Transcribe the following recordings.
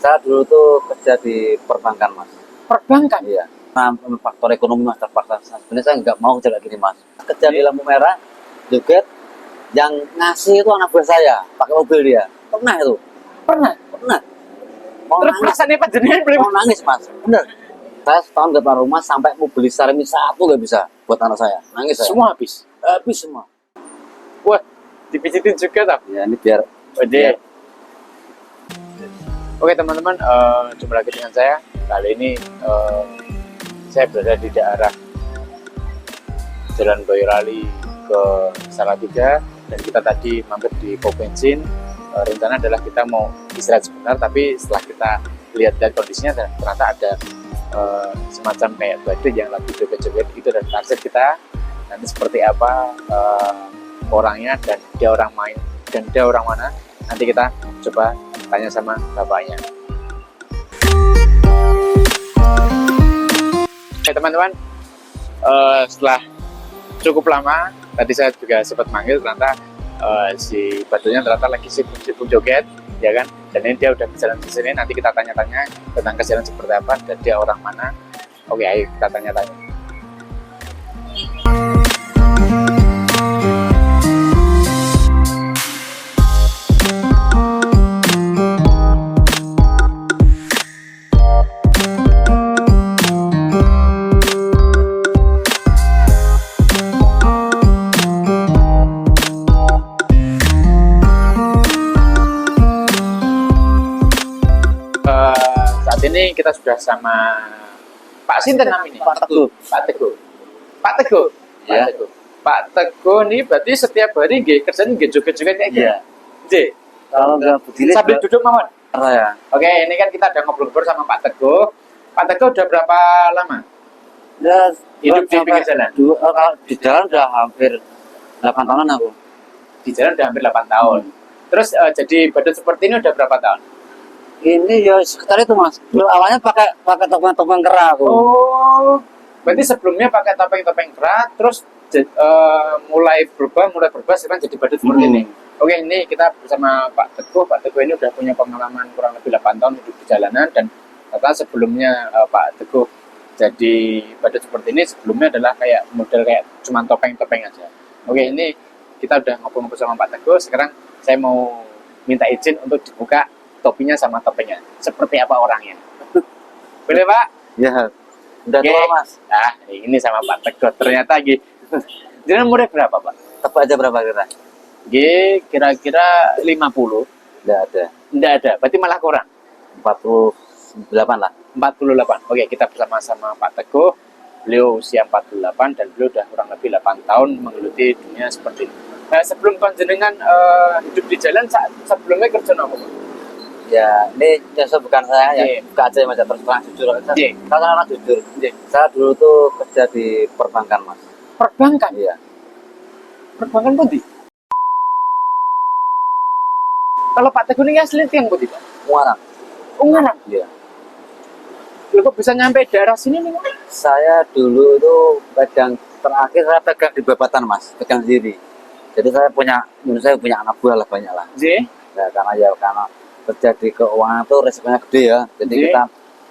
Saya dulu tuh kerja di perbankan, Mas. Perbankan? Iya. Nah, faktor ekonomi, Mas, terpaksa. Sebenarnya saya nggak mau kerja kayak gini, Mas. Kerja di lampu merah, joget, yang ngasih itu anak buah saya, pakai mobil dia. Pernah itu? Pernah? Pernah. Mau Terus nangis, perasaannya Pak jenengan beli? mau nangis, Mas. Bener. Saya setahun depan rumah sampai mau beli sarmi satu nggak bisa buat anak saya. Nangis saya. Semua habis? Habis semua. Wah, dipijitin juga tak? Ya, ini biar Oke. Oke teman-teman, jumpa lagi dengan saya. Kali ini saya berada di daerah Jalan Boyolali ke Salatiga, dan kita tadi mampir di pom bensin. Rencana adalah kita mau istirahat sebentar, tapi setelah kita lihat kondisinya ternyata ada semacam kayak badai yang lagi joget-joget itu, dan target kita nanti seperti apa orangnya, dan dia orang main dan dia orang mana, nanti kita coba tanya sama bapaknya. Oke teman-teman, setelah cukup lama tadi saya juga sempat manggil, ternyata si batunya ternyata lagi sibuk joget, ya kan, dan ini dia udah berjalan ke sini. Nanti kita tanya-tanya tentang kejadian seperti apa dan dia orang mana. Oke, ayo kita tanya-tanya. Saat ini kita sudah sama Pak Sinten namanya? Pak Teguh. Pak Teguh. Pak Teguh. Ya. Pak Teguh. Pak Teguh ini berarti setiap hari nggih kerjanya nggih joget-joget kayak gitu. Iya. Nggih. Kalau nggak begini Sambil juga- duduk mawon. ya. Oke, ini kan kita ada ngobrol-ngobrol sama Pak Teguh. Pak Teguh udah berapa lama Ya, hidup di sampai pinggir jalan? kalau di jalan udah hampir 8 tahunan aku. Di jalan udah hampir 8 tahun. Terus jadi badut seperti ini udah berapa tahun? Ini ya sekitar itu, Mas. Dulu awalnya pakai topeng kera aku. Oh, berarti sebelumnya pakai topeng-topeng kera, terus mulai berubah sekarang jadi badut seperti ini. Oke, ini kita bersama Pak Teguh. Pak Teguh ini udah punya pengalaman kurang lebih 8 tahun hidup di jalanan, dan ternyata sebelumnya Pak Teguh jadi badut seperti ini sebelumnya adalah kayak model kayak cuma topeng-topeng aja. Oke, ini kita udah ngobrol-ngobrol sama Pak Teguh. Sekarang saya mau minta izin untuk dibuka topinya sama topengnya. Seperti apa orangnya? Boleh, Pak? Ya, udah Oke. tua, Mas. Nah, ini sama Pak Teguh. Ternyata gitu. Jadi umurnya berapa, Pak? Tebak aja berapa kira? Kira-kira 50. Nggak ada. Enggak ada, berarti malah kurang. 48 lah. 48. Oke, kita bersama-sama Pak Teguh. Beliau usia 48 dan beliau udah kurang lebih 8 tahun menggeluti dunia seperti ini. Nah, sebelum panjenengan hidup di jalan, sebelumnya kerja apa, Pak? Ya, ini jasa bukan saya ya. Iya. Buka aja, Mas. Terus terang jujur. Iya. Kalau orang jujur. Iya. Saya dulu tuh kerja di perbankan, Mas. Perbankan? Iya. Perbankan pun di? Kalau Pak Teguh ini asli yang putih, Pak? Muarang. Ungaran? Iya. Lu kok bisa nyampe daerah sini nih, Pak? Saya dulu itu terakhir saya pegang di Babatan, Mas. Pegang sendiri. Jadi saya punya anak buah lah, banyak lah. J? Ya, karena kerja di keuangan itu resikonya gede ya. Jadi Iya.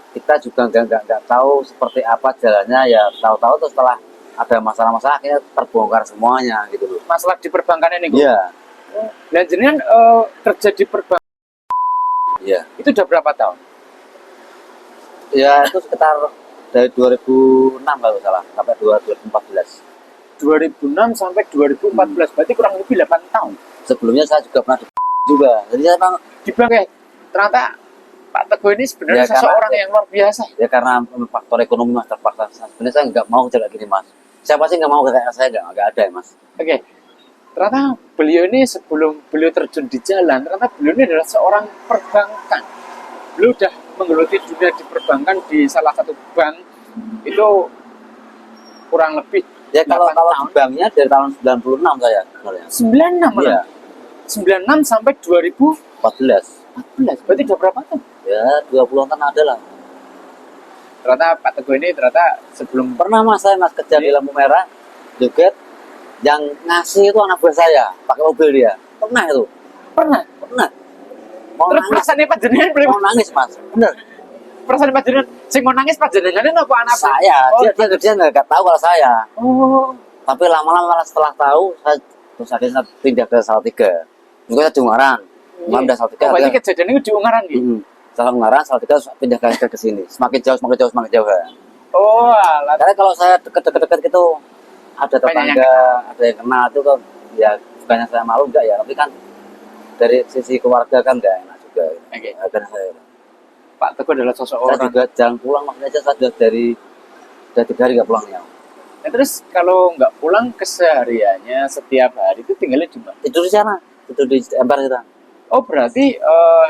kita juga nggak tahu seperti apa jalannya, ya tahu-tahu tuh setelah ada masalah-masalah akhirnya terbongkar semuanya gitu loh. Masalah di perbankan ini, Gu? Iya, Dan jenengan kerja di perbankan iya. itu udah berapa tahun? Ya itu sekitar dari 2006 kalau salah sampai 2014. 2006 sampai 2014, berarti kurang lebih 8 tahun. Sebelumnya saya juga pernah juga. Jadi saya memang Di bangkai, ternyata Pak Teguh ini sebenarnya Ya, karena- seseorang yang luar biasa. ya karena faktor ekonomi, Mas, terpaksa. Sebenarnya saya nggak mau kerja kayak gini, Mas. Siapa sih nggak mau kayak saya, nggak ada ya, Mas. Oke, ternyata beliau ini sebelum beliau terjun di jalan, ternyata beliau ini adalah seorang perbankan. Beliau udah menggeluti dunia di perbankan di salah satu bank itu kurang lebih Ya kalau 8 tahun. di banknya dari tahun 96 saya sebenarnya. 96 Iya, malah. 96 sampai 2014. 14. Berarti udah berapa tahun? Ya 20 tahun ada lah. Ternyata Pak Teguh ini ternyata sebelum Pernah, Mas, saya kerja di lampu merah, joget, yang ngasih itu anak buah saya, pakai mobil dia. Pernah itu. pernah. Pernah. mau Terus nangis, perasaannya panjenengan belum? mau nangis mas, bener. Perasaan panjenengan sing mau nangis panjenengan apa anak Saya, Oh, dia nggak tahu kalau saya. oh. Tapi lama-lama malah setelah tahu, saya terus akhirnya pindah ke Salatiga. Juga saya di Ungaran, Ungaran udah Salatiga. Oh, berarti kejadian itu di Ungaran gitu. Setelah Ungaran, Salatiga pindah ke sini. Semakin jauh, semakin jauh, semakin jauh. Kan. Oh, alat. Karena kalau saya deket-deket gitu, ada tetangga, ada yang kenal itu kan, ya bukannya saya malu enggak ya, tapi kan dari sisi keluarga kan enggak enak juga. Oke. Karena saya Pak Teguh adalah sosok saya orang. juga jarang pulang, makanya saya sudah dari 3 hari nggak pulangnya. Nah, terus kalau nggak pulang kesehariannya setiap hari itu tinggalnya di mana? Tidur di sana, tidur di emper kita. Oh, berarti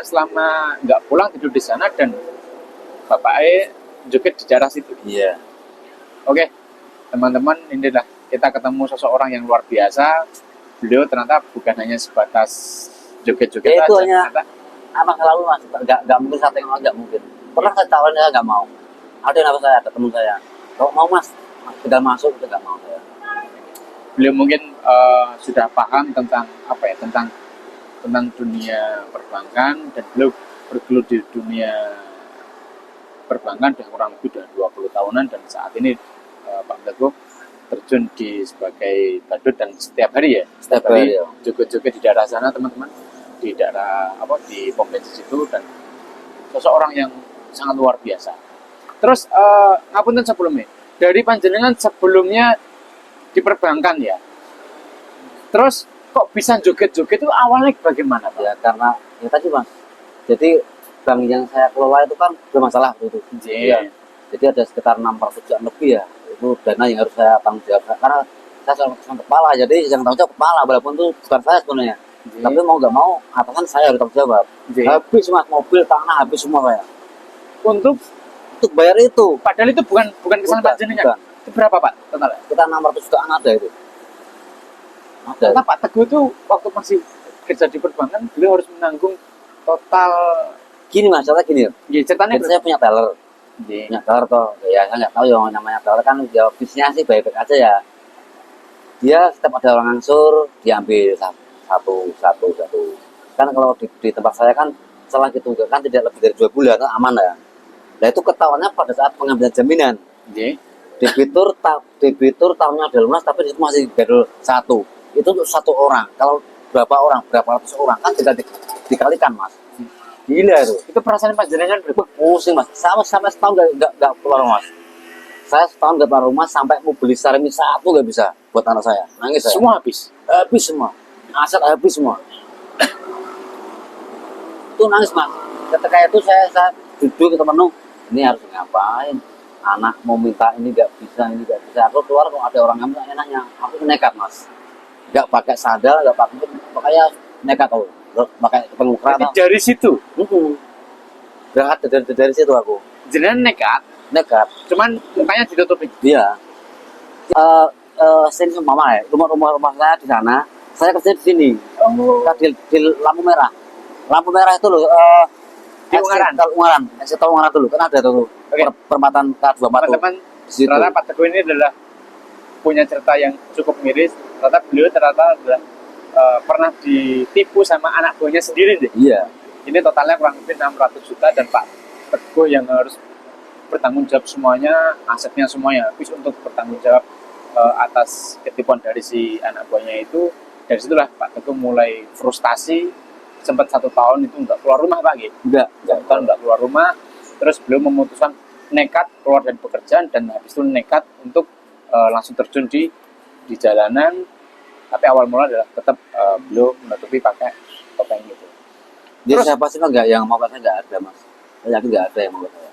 selama nggak pulang tidur di sana dan Bapak joget di daerah situ. Iya. Oke, teman-teman, inilah kita ketemu sosok orang yang luar biasa. Beliau ternyata bukan hanya sebatas joget-joget Ya, itu aja. hanya Ternyata, apa selalu mas, nggak mungkin saya tengok nggak mungkin. Pernah saya tawarin saya nggak mau. Ada yang apa saya, ada teman saya. Kalau mau mas, tinggal masuk, kita nggak mau saya. beliau mungkin sudah paham tentang apa ya, tentang dunia perbankan, dan beliau bergelut di dunia perbankan sudah kurang lebih sudah 20 tahunan, dan saat ini Pak Teguh terjun di sebagai badut dan setiap hari ya, Setiap hari, ya. joget-joget di daerah sana teman-teman, di daerah apa, di pom bensin itu, dan sosok orang yang sangat luar biasa. Terus ngapunten sebelumnya, dari panjenengan sebelumnya di perbankan ya, terus kok bisa joget-joget itu awalnya bagaimana Pak? Ya karena ya tadi mas, jadi bank yang saya kelola itu kan bermasalah itu. Iya. Jadi ada sekitar 600 juta lebih ya, itu dana yang harus saya tanggung jawab. Karena saya seorang kepala, jadi yang tanggung jawab kepala, walaupun itu bukan saya sebenarnya. Tapi mau nggak mau, atasan saya harus tanggung jawab. Habis mas, mobil, tanah, habis semua saya. Untuk Bayar itu. padahal itu bukan kesalahan Bukan, panjenengan. bukan. Itu berapa Pak total? Kita 600 jutaan ada itu. Ada. Karena Pak Teguh itu waktu masih kerja di perbankan, beliau harus menanggung total. Gini mas, caranya gini. Ya, ceritanya Jadi saya punya teller. Punya teller toh. Ya saya nggak tahu ya namanya teller kan jawab bisnisnya sih baik-baik aja ya. Dia setiap ada orang ngangsur, diambil satu. Kan kalau di tempat saya kan setelah gitu kan tidak lebih dari 2 bulan, kan aman ya. Nah itu ketahuannya pada saat pengambilan jaminan. Debitur tahunnya ada lunas tapi itu masih gadol 1. Itu untuk 1 orang. Kalau berapa orang, berapa ratus orang kan tidak dikalikan mas. Gila itu. itu perasaan panjenengan berapa? Pusing mas. Sampai setahun nggak keluar mas. Saya setahun nggak keluar rumah sampai mau beli sarimi 1 nggak bisa buat anak saya. Nangis saya. Semua habis. Habis semua. Aset habis semua. Itu nangis mas. Ketika itu saya duduk ketemu penuh. Ini harus ngapain? Anak mau minta ini nggak bisa, ini nggak bisa. Aku keluar kalau ada orang ngambil enaknya. Aku nekat mas. Nggak pakai sandal, nggak pakainya nekat tau. Pakai pengukra. Dari situ, Berangkat dari situ aku. jenengan nekat, cuman mukanya ditutupin. Iya. Sini sama mama ya. Rumah saya di sana. Saya kerja di sini. Oh. Di lampu merah. Lampu merah itu loh. Di Ungaran. Ungaran. Tol Ungaran dulu. Kan ada tuh. Oke. Perempatan K24. Teman-teman, Di situ. ternyata Pak Teguh ini adalah punya cerita yang cukup miris. Ternyata beliau adalah pernah ditipu sama anak buahnya sendiri deh. Iya. Ini totalnya kurang lebih 600 juta, dan Pak Teguh yang harus bertanggung jawab semuanya, asetnya semuanya habis untuk bertanggung jawab atas ketipuan dari si anak buahnya itu. Dari situlah Pak Teguh mulai frustasi, sempat 1 tahun itu nggak keluar rumah Pak gitu. Enggak. 1 tahun nggak keluar rumah, terus beliau memutuskan nekat keluar dari pekerjaan, dan habis itu nekat untuk langsung terjun di jalanan. Tapi awal mula adalah tetap beliau menutupi pakai topeng gitu. Dia Terus- siapa sih enggak yang mau saya enggak ada mas. Saya yakin enggak ada yang mau saya.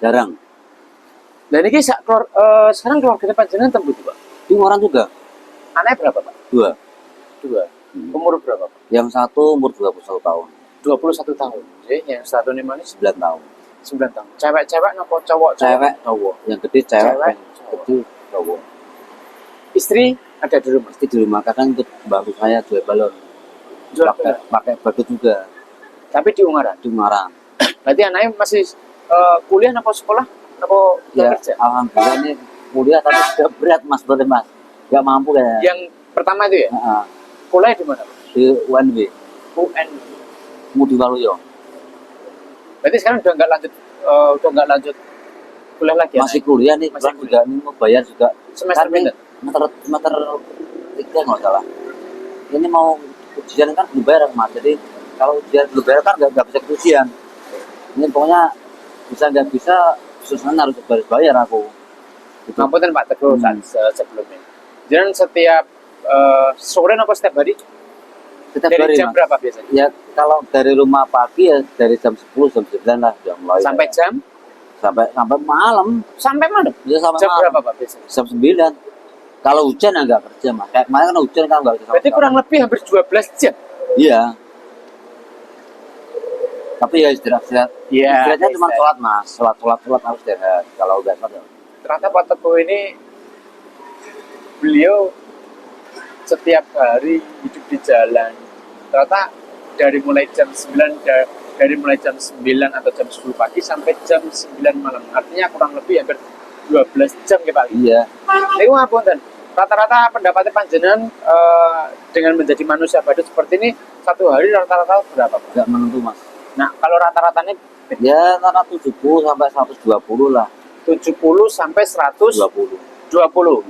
Jarang. Dan ini sekarang keluarga panjenengan tembus Pak. Di Ungaran juga. Anaknya berapa Pak? 2. 2. Umur berapa Pak? Yang satu umur 21 tahun. 21 tahun. Jadi yang satu ini manis 9 tahun. 9 tahun. Cewek-cewek nopo cowok? Cewek cowok. Yang gede cewek. Cewek, Yang kecil cowok. Istri ada di rumah. Pasti di rumah kadang ikut bantu saya jual balon. Jual Pakai badut juga Tapi di Ungaran. di Ungaran. Berarti anaknya masih kuliah nopo sekolah? Nopo Ya, kerja? alhamdulillah ini kuliah tapi sudah berat mas, betul mas. Gak mampu kayak. Yang pertama itu ya? Heeh. Kuliah di mana Pak? Di UNB. UN. Mudi Waluyo. Berarti sekarang udah nggak lanjut kuliah lagi ya? Masih kuliah nih, Masih bulan juga ini mau bayar juga. Semester Kan ini pinter? semester 3 nggak salah. Ini mau ujian kan belum bayar mas, jadi kalau ujian belum bayar kan nggak bisa ikut ujian. Ini pokoknya bisa nggak bisa susahnya harus bayar aku. Gitu. Ngapunten Pak Teguh sebelumnya. Jangan setiap sore apa setiap hari? Setiap Dari hari, jam Mas. berapa biasanya? Ya kalau dari rumah pagi ya dari jam 10 jam 9 lah sudah mulai. Sampai jam? Sampai malam. Sampai malam? Ya sampai Jam malam. berapa Pak biasanya? Jam 9. Kalau hujan ya nggak kerja mas. Kayak kemarin kan hujan kan nggak kerja. Berarti kurang lebih hampir 12 jam. Iya. Tapi ya istirahat. Iya. Istirahatnya cuma sholat mas. Sholat harus istirahat. Kalau nggak sholat ya. Ternyata Pak Teguh ini beliau setiap hari hidup di jalan. Ternyata dari mulai jam 9 dari mulai jam 9 atau jam 10 pagi sampai jam 9 malam. Artinya kurang lebih hampir 12 jam ya Pak. Iya. Niku ngapunten. Rata-rata pendapatnya panjenengan dengan menjadi manusia badut seperti ini satu hari rata-rata berapa Pak? Nggak menentu mas. Nah, kalau rata-ratanya Ya antara 70 sampai 120 lah. 70 sampai 120. 20.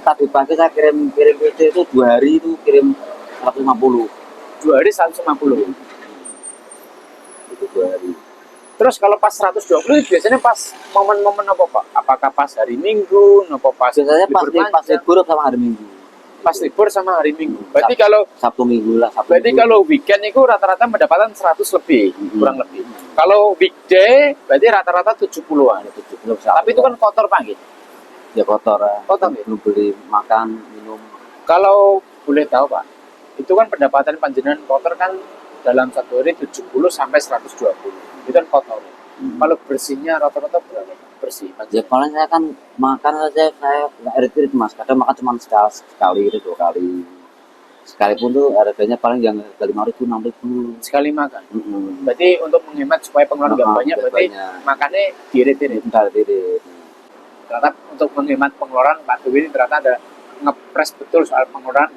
Tadi pagi saya kirim PC itu 2 hari itu kirim 150. 2 hari 150. Itu 2 hari. Terus kalau pas 120 biasanya pas momen-momen apa Pak? Apakah pas hari Minggu, apa pas Biasanya pas panjang? libur sama hari Minggu. Pas libur sama hari Minggu. Berarti kalau Sabtu Minggu lah. berarti kalau weekend itu rata-rata mendapatkan 100 lebih, kurang lebih. Kalau weekday berarti rata-rata 70-an. 70 Tapi itu kan kotor Pak gitu. ya kotor. Kotor ya? Belum beli makan, minum. Kalau boleh tahu Pak, itu kan pendapatan panjenengan kotor kan dalam satu hari 70 sampai 120. Itu kan kotor. Kalau bersihnya rata-rata berapa? Bersih. Ya paling saya kan makan saja saya nggak irit-irit mas. Kadang makan cuma sekali itu 2 kali. Sekalipun tuh harganya paling yang harga 5.000 6.000. Sekali makan. Berarti untuk menghemat supaya pengeluaran nggak banyak, berarti makannya diirit-irit. Bentar irit. Ternyata untuk menghemat pengeluaran Pak Dewi ini ternyata ada ngepres betul soal pengeluaran,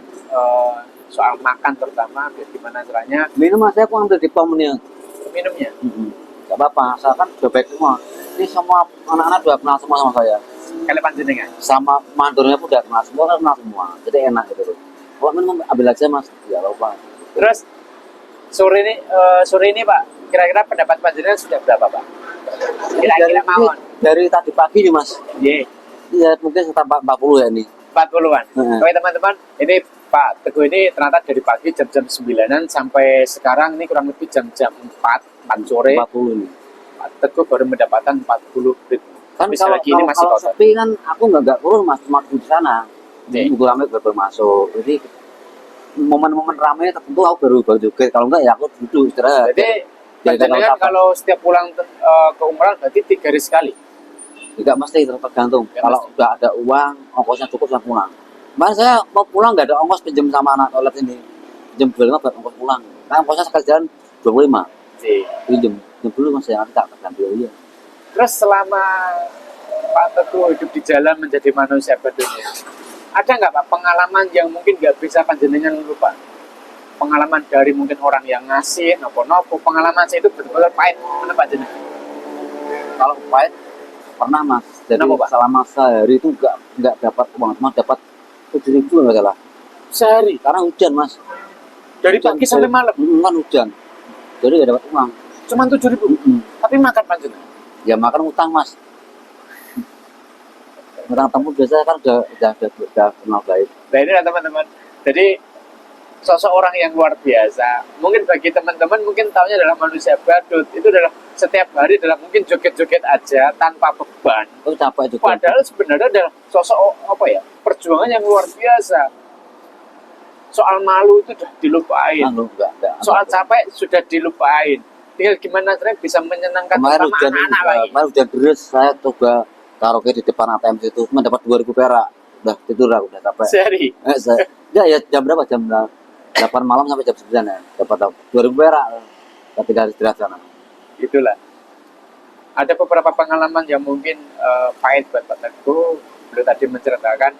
soal makan terutama, biar gimana caranya Minum mas saya aku ambil di pom nih. minumnya. Gak apa-apa, saya kan udah baik semua. Ini semua anak-anak udah kenal semua sama saya. Kalian panjenengan. Sama mandornya pun udah kenal semua, kan kenal semua. Jadi enak gitu loh. Kalau minum ambil aja mas, ya lupa. Terus sore ini Pak, kira-kira pendapat panjenengan sudah berapa Pak? Kira-kira mawon. Dari tadi pagi nih mas. Iya. Iya mungkin sekitar 40 ya ini. 40-an. Oke teman-teman, ini Pak Teguh ini ternyata dari pagi jam-jam 9-an sampai sekarang ini kurang lebih jam-jam 4 sore. 40 ini. Pak Teguh baru mendapatkan 40 rit. Kan Misalnya kalau, gini masih kalau kotor. sepi kan aku nggak turun mas, cuma di sana. Iya. Nunggu rame baru masuk. Jadi momen-momen rame tertentu aku baru joget. Kalau enggak ya aku duduk istirahat. Jadi Ya, panjenengan kalau setiap pulang ke umroh berarti 3 hari sekali. tidak mesti tergantung. Nggak Kalau mesti. udah ada uang, ongkosnya cukup saya pulang. Kemarin saya mau pulang nggak ada ongkos pinjam sama anak toilet ini. Pinjam 25 buat ongkos pulang. Kan ongkosnya sekali jalan 25. Iya. Pinjam dulu mas ya nanti tak tergantung ya. Terus selama Pak Teguh hidup di jalan menjadi manusia badunya, ada nggak Pak pengalaman yang mungkin nggak bisa panjenengan lupa? Pengalaman dari mungkin orang yang ngasih, nopo-nopo, pengalaman saya itu betul-betul pahit mana panjenengan? Kalau pahit pernah mas. Jadi Kenapa, Pak? selama sehari itu nggak dapat uang, cuma dapat 7.000 nggak salah. Sehari Karena hujan mas. dari pagi sampai malam, Kan hujan. Jadi nggak dapat uang. cuma 7.000. Tapi makan panjenengan. Ya makan utang mas. Utang tamu biasa kan udah kenal baik. Nah ini lah teman-teman. Jadi sosok orang yang luar biasa. Mungkin bagi teman-teman mungkin tahunya adalah manusia badut. Itu adalah setiap hari adalah mungkin joget-joget aja tanpa beban. Itu capek juga. Padahal sebenarnya adalah sosok apa ya, perjuangan yang luar biasa. Soal malu itu sudah dilupain. Enggak. Soal capek sudah dilupain. Tinggal gimana caranya bisa menyenangkan Kemarin sama hujan, anak-anak lagi. kemarin hujan deras, saya coba karaoke di depan ATM situ, cuma dapat 2.000 perak. Udah tidur aku, udah capek. Sehari. Ya jam berapa? Jam 8 malam sampai jam 9 ya. Dapat 2.000 perak. Ketika harus istirahat sana. Itulah. Ada beberapa pengalaman yang mungkin pahit buat Pak Teguh. Beliau tadi menceritakan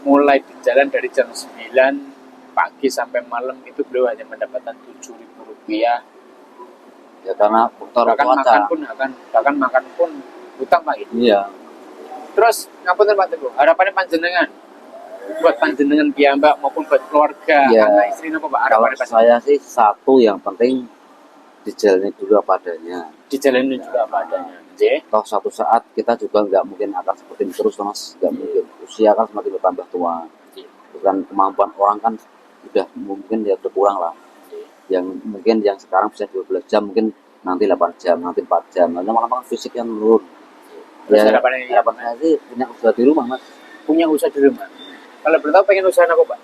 mulai di jalan dari jam 9 pagi sampai malam itu beliau hanya mendapatkan Rp7.000. Ya karena faktor Bahkan cuaca. makan pun utang Pak. Iya. Terus ngapunten Pak Teguh, harapannya panjenengan buat panjenengan piyambak maupun buat keluarga, Ya. anak istri napa Pak? Kalau Harapannya panjenengan saya sih satu yang penting dijalani dulu apa adanya. dijalani juga apa adanya. Nggih. Toh suatu saat kita juga nggak mungkin akan seperti ini terus Mas, nggak mungkin. Usia kan semakin bertambah tua. Bukan kemampuan orang kan udah mungkin ya berkurang lah. Yang mungkin yang sekarang bisa 12 jam mungkin nanti 8 jam, nanti 4 jam. Lama-lama kan fisik yang menurun. Terus Ya, harapannya harapan saya sih punya usaha di rumah Mas. punya usaha di rumah. Kalau belum tahu pengen usaha apa Pak?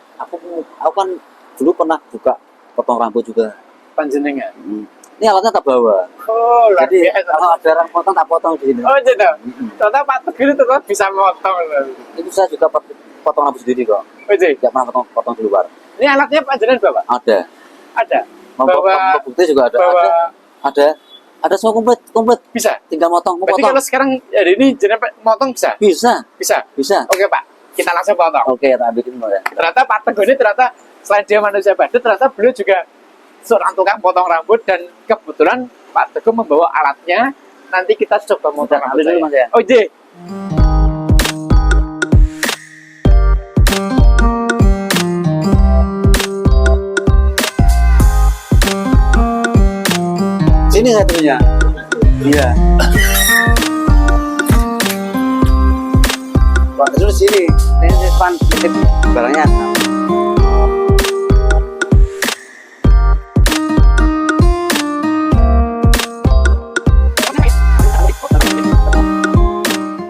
Aku kan dulu pernah buka potong rambut juga. Panjenengan. Ini alatnya tak bawa. Oh, luar Jadi biasa. kalau ada orang potong tak potong di sini. Oh, gitu. Ternyata Pak Teguh itu tetap bisa motong. Itu saya juga potong rambut sendiri kok. Oh, jadi. Tidak pernah potong di luar. Ini alatnya panjenengan Bapak? Ada. Ada. Mau bukti juga ada. Bawa Ada. Ada semua komplit. bisa. Tinggal motong, mau Berarti potong. kalau sekarang hari ini jenengan motong bisa? Bisa. Bisa. Oke Pak, kita langsung potong. Oke, tak bikin ya. Ternyata Pak Teguh ini ternyata selain dia manusia badut, ternyata beliau juga seorang tukang potong rambut dan kebetulan Pak Teguh membawa alatnya. Nanti kita coba motong Kita rambut ambil dulu, saya. Mas, ya. Oh iya. Sini satunya. Iya. Pak, terus sini. Ini depan titip barangnya.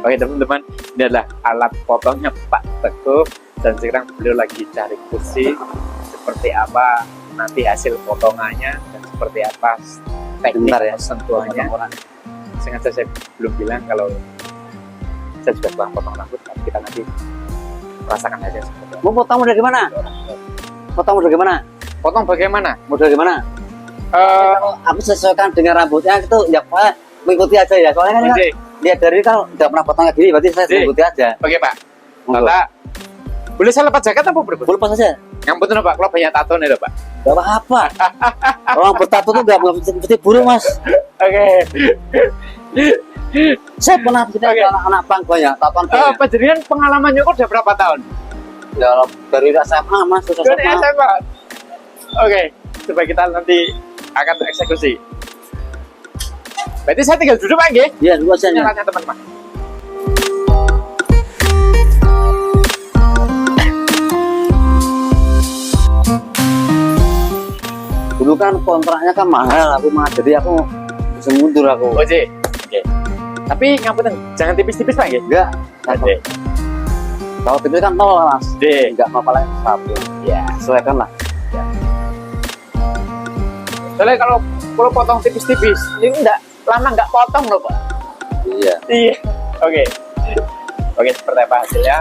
Oke teman-teman, ini adalah alat potongnya Pak Teguh dan sekarang beliau lagi cari kursi seperti apa nanti hasil potongannya dan seperti apa teknik Bentar ya. sentuhannya. Sengaja saya belum bilang kalau saya juga telah potong rambut, tapi kita nanti merasakan hasil seperti apa. Mau potong model gimana? Potong model gimana? Potong bagaimana? Model gimana? Kalau aku sesuaikan dengan rambutnya itu ya Pak, mengikuti aja ya. Soalnya kan Oke, lihat dari kan nggak pernah potong kayak gini, berarti saya Oke. mengikuti aja. oke Pak. Monggo. Tata, boleh saya lepas jaket apa berbeda? Boleh pas aja. Yang penting Pak, kalau banyak tato nih Pak. Gak apa-apa. Orang bertato tuh gak mesti buruk Mas. Oke. Saya pernah kita Oke. anak-anak pang banyak, tatoan banyak. Pak Jerian pengalamannya kok udah berapa tahun? Dalam dari SMA Mas, sudah Dari SMA. SMA. Oke, coba kita nanti akan eksekusi. Berarti saya tinggal duduk Pak nggih? Iya, dulu aja. Nyalanya teman-teman. Dulu kan kontraknya kan mahal, aku mah jadi aku bisa mundur aku. Oke. Oke. Tapi ngapunten, jangan tipis-tipis Pak nggih. Enggak, Oke. kalau tipis kan nol Mas. Oke. Enggak apa-apa lah satu. Ya. Sesuaikan lah. Soalnya kalau potong tipis-tipis, ini enggak lama enggak potong loh Pak. Iya. Iya. Oke. Oke, seperti apa hasilnya?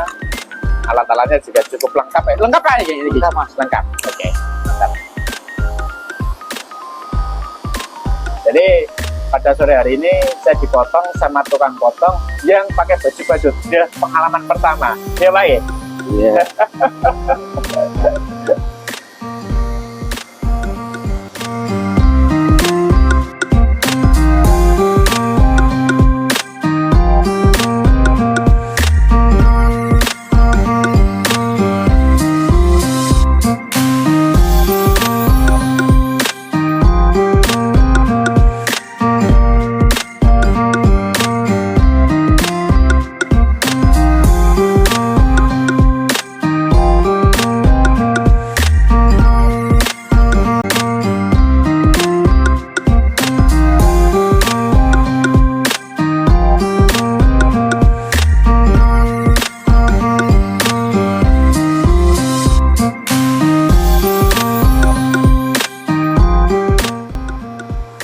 Alat-alatnya juga cukup lengkap ya. Lengkap kan ini? Lengkap, Mas. Lengkap. Oke. Lengkap. Jadi pada sore hari ini saya dipotong sama tukang potong yang pakai baju badut. Dia pengalaman pertama. Ya Pak ya? Iya.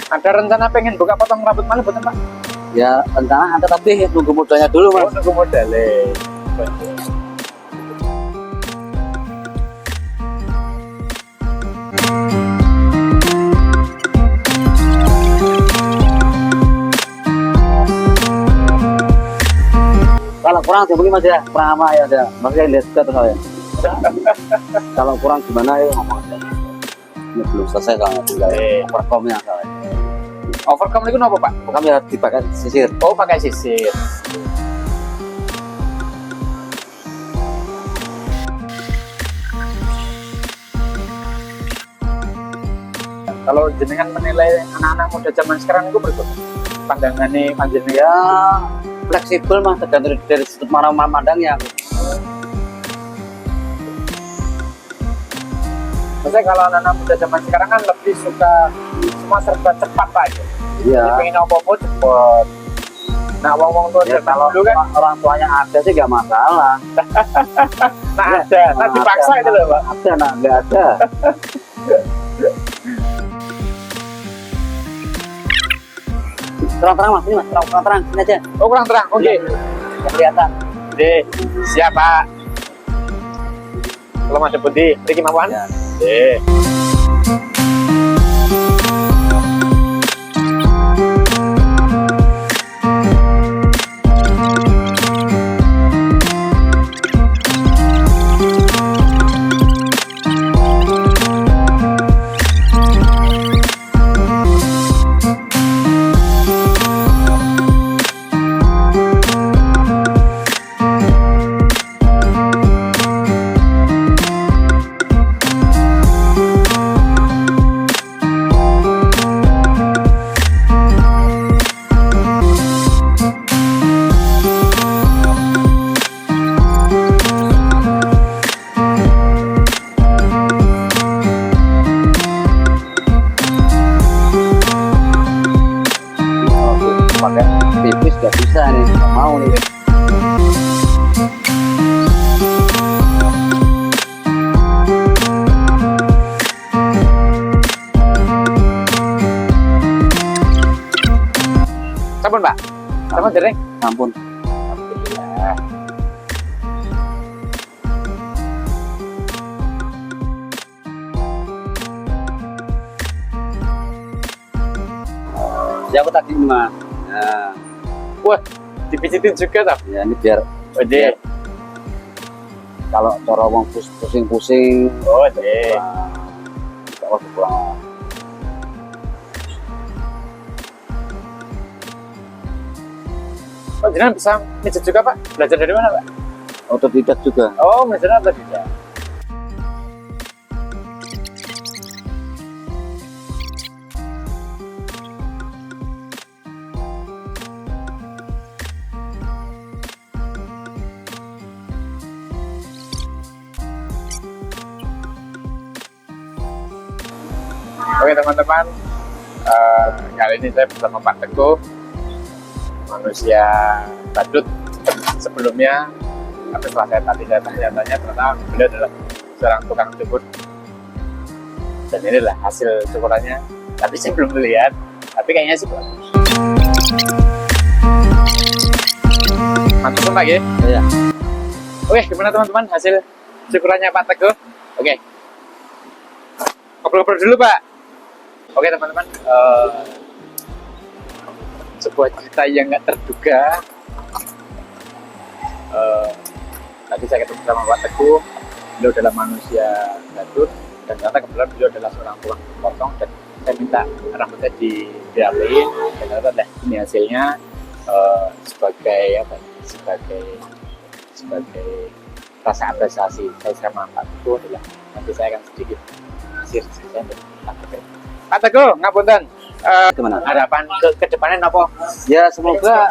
Ada rencana pengen buka potong rambut malam betul Pak? Ya, rencana ada tapi nunggu modalnya dulu Mas. Oh, nunggu modalnya. Kalau kurang dia mungkin Mas ya, kurang sama ya ada. Mas lihat juga tuh saya. Kalau kurang gimana ya ngomong aja. Ini belum selesai soalnya tinggal overcome-nya soalnya. Overcome itu apa Pak? Overcome ya dipakai sisir. Oh pakai sisir. Kalau jenengan menilai anak-anak muda zaman sekarang itu berikut pandangannya panjenengan Ya fleksibel mas, tergantung dari sudut mana pandangnya. maksudnya kalau anak-anak muda zaman sekarang kan lebih suka semua serba cepat Pak ya. Iya. Jadi pengen apa-apa cepet. Nah ngomong tuh Ya, kalau dulu kan orang tuanya ada sih nggak masalah. nah ada, nah dipaksa itu loh Pak. Ada, nah nggak ada. Terang-terang mas, ini mas, terang-terang, sini aja. Oh kurang terang, oke. Nggak kelihatan. Oke, siap Pak. Kalau Mas Deputi, Riki Mawan. Ya. Oke. Pakai tipis nggak bisa nih, nggak mau nih. Sampun Pak. Sampun dereng. Ampun. Alhamdulillah. Ya aku tadi mas. Nah, Wah, dipijitin juga tak? ya ini biar Ode. kalau cara ngomong pusing-pusing. Ode. Kalau pulang. Oh, jenengan bisa mijit juga Pak? Belajar dari mana Pak? Otodidak juga. Oh, belajar apa tidak? Oke teman-teman, kali ini saya bersama Pak Teguh, manusia badut. Sebelumnya, tapi setelah saya tanya-tanya, ternyata beliau adalah seorang tukang cukur. Dan inilah hasil cukurannya. Tapi saya belum melihat, tapi kayaknya sih bagus. Mantap Pak ya? Iya. Oke, gimana teman-teman hasil cukurannya Pak Teguh? Oke. Ngobrol-ngobrol dulu Pak. Oke teman-teman, sebuah cerita yang nggak terduga. Tadi saya ketemu sama Pak Teguh, beliau adalah manusia badut dan ternyata kebetulan beliau adalah seorang tukang potong dan saya minta rambutnya dirapiin dan ternyata ini hasilnya sebagai apa? Sebagai rasa apresiasi saya sama Pak Teguh adalah nanti saya akan sedikit sisir saya untuk Pak Teguh. Pak Teguh, ngapunten. Gimana? Harapan ke depannya apa? Ya semoga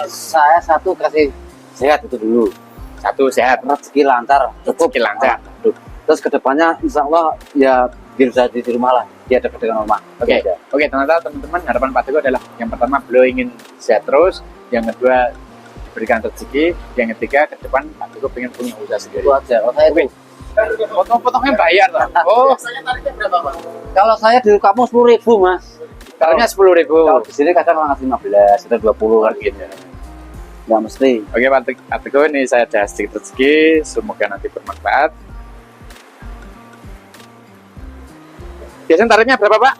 saya satu kasih sehat itu dulu. Satu sehat, Rezeki lancar, cukup. rezeki lancar. Terus kedepannya insya Allah ya bisa di rumah lah. Dia dekat dengan rumah. Oke, oke teman-teman, harapan Pak Teguh adalah yang pertama beliau ingin sehat terus, yang kedua diberikan rezeki, yang ketiga ke depan Pak Teguh pengen punya usaha sendiri. Itu aja. Oh, saya Oke, potong-potongnya bayar lah. Oh, kalau saya di kampung 10.000 mas. tarifnya 10.000. Kalau di sini kadang orang ngasih 15, kita 20 kan gitu. Nggak mesti. Oke Pak Teguh, ini saya ada sedikit rezeki, semoga nanti bermanfaat. Biasanya tarifnya berapa Pak?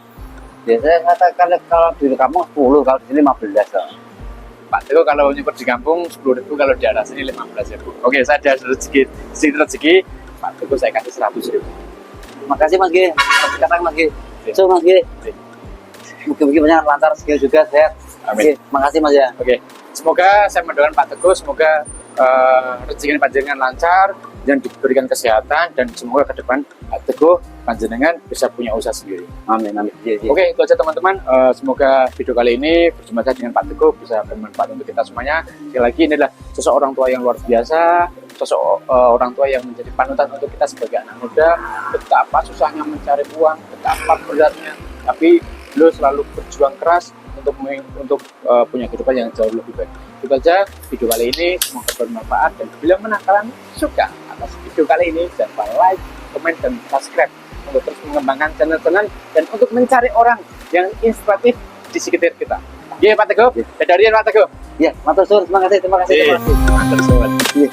Biasanya katakan kalau di kampung 10, kalau di sini 15 lah. Pak Teguh kalau nyukur di kampung 10.000, kalau di atas sini 15.000. Oke, saya ada sedikit rezeki. Pak Teguh saya kasih 100.000. Makasih Mas G. Katakan Mas G. Oke. So Mas G. Mungkin banyak lancar skill juga sehat. Amin. Oke, makasih Mas ya. Oke, semoga saya mendoakan Pak Teguh, semoga rezeki panjenengan lancar dan diberikan kesehatan, dan semoga ke depan Pak Teguh panjenengan bisa punya usaha sendiri. Amin amin. Iya, iya. Oke, itu aja teman-teman. Semoga video kali ini berjumpa dengan Pak Teguh bisa bermanfaat untuk kita semuanya. Sekali lagi, ini adalah sosok orang tua yang luar biasa, sosok orang tua yang menjadi panutan untuk kita sebagai anak muda. Betapa susahnya mencari uang, betapa beratnya, tapi beliau selalu berjuang keras untuk punya kehidupan yang jauh lebih baik. Itu aja video kali ini, semoga bermanfaat, dan bila mana kalian suka atas video kali ini, jangan lupa like, komen, dan subscribe untuk terus mengembangkan channel-channel dan untuk mencari orang yang inspiratif di sekitar kita. Iya Pak Teguh, dari Pak Teguh. Iya, matur suwun, terima kasih. Matur suwun. Iya.